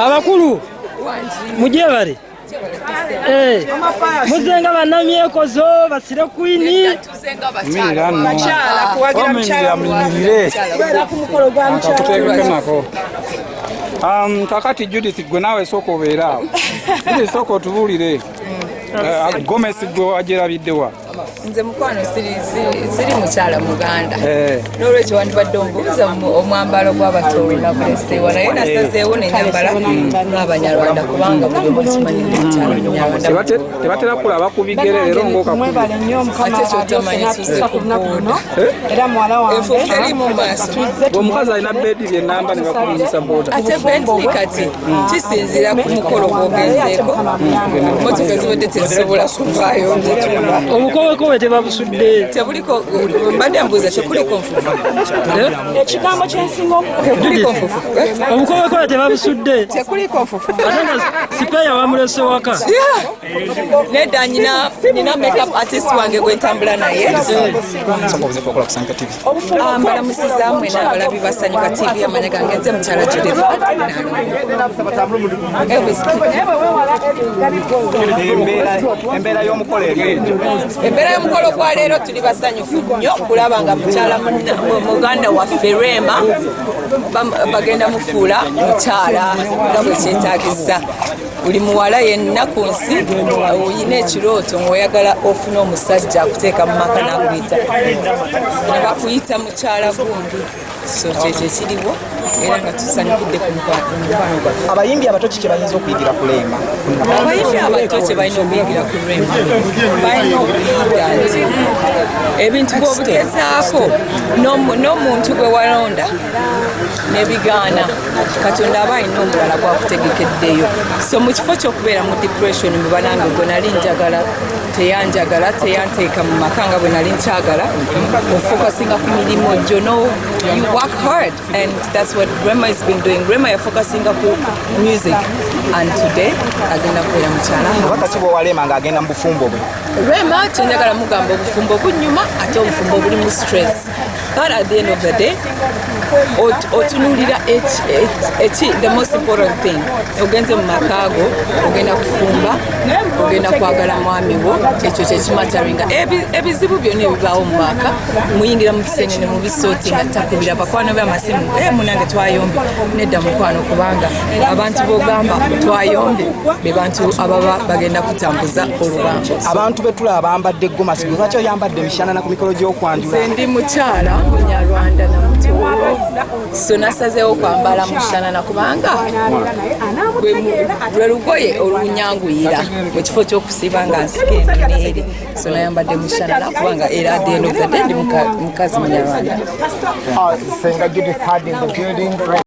abakulu mujye bali muzenga banamyekozo basire kwini kakati Judith gwe nawe soko obeera Judith soko otubulire Gomez gwe wajerabiddewa nze mukwano siri mukyala muganda n'olwekyo wandibadde ombuuza omwambalo gw'abatoola buleseewa naye nasazeewo nenyambala n'abanyarwanda kubanga buli omu kimanyi mukyala munyarwanda tebatera kulaba ku bigere leero ate kyotamanyi enfuufu eri mu maaso omukazi alina bediri enamba ne bakuyisa boda ate bediri kati kisinziira ku mukolo gw'ogenzeeko motoka zibadde tezisobola kuvaayo obukowekowe tebabusudde tebuliko mbadde mbuuza tekuliko nfufu ekigambo kyensinga tekuliko nfufu obukowekowe tebabusudde tekuliko nfufu ate nga sipeya wamulese waka nedda nina makeup artist wange gwentambula naye mbalamusizaamwe n'abalabi basanyuka tv amanya gange nze mukyala Judith embeera y'omukolo embeera y'omukolo gwa leero tuli basanyufu nnyo kulaba nga mukyala muganda waffe Rema bagenda mufuula mukyala nga bwe kyetaagisa buli muwala yenna ku nsi oyina ekirooto ng'oyagala ofuna omusajja akuteeka mu maka n'akuyita ne bakuyita mukyala gundi so kyekyo ekiriwo era nga tusanyukidde ku mukwano gwaffe abayimbi abato kiki bayinza okuyigira ku Rema abayimbi abato kye balina okuyigira ku Rema balina okuyiga nti ebintu bw'obugezaako n'omuntu gwe walonda nebigaana katonda aba alina omulala gwakutegekeddeyo so mu kifo ky'okubeera mu depression mubanange gwe nali njagala teyanjagala teyanteeka mu maka nga bwe nali nkyagala ofokasinga ku mirimu gyo you work hard and that's what Rema has been doing. Rema yafokasinga ku music and today agenda kubeera mukyala wakati bw'owalema ng'agenda mu bufumbo bwe Rema kyenjagala mugamba obufumbo bunyuma ate obufumbo buli mu stress but at the end of the day otunuulira the most important thing ogenze mu makaago ogenda kufumba ogenda kwagala mwami wo ekyo kyekimataringa ebizibu byonna ebibaawo mu maka muyingira mu kisengene mu bisooti nga takubira bakwano b'amasimu munange twayombe nedda mukwano kubanga abantu b'ogamba twayombe be bantu ababa bagenda kutambuza olugambo abantu betula bambadde gomasi lwaki oyambadde mishanana ku mikolo gy'okwanjula nze ndi mukyala munyarwanda namutoolo so nasazeewo kwambala mushanana kubanga lwe lugoye olunyanguyira mu kifo ky'okusiba nga nsike neeri so nayambadde mushanana kubanga era at the end of the day ndi mukazi munyarwanda Senga Judith had in the building.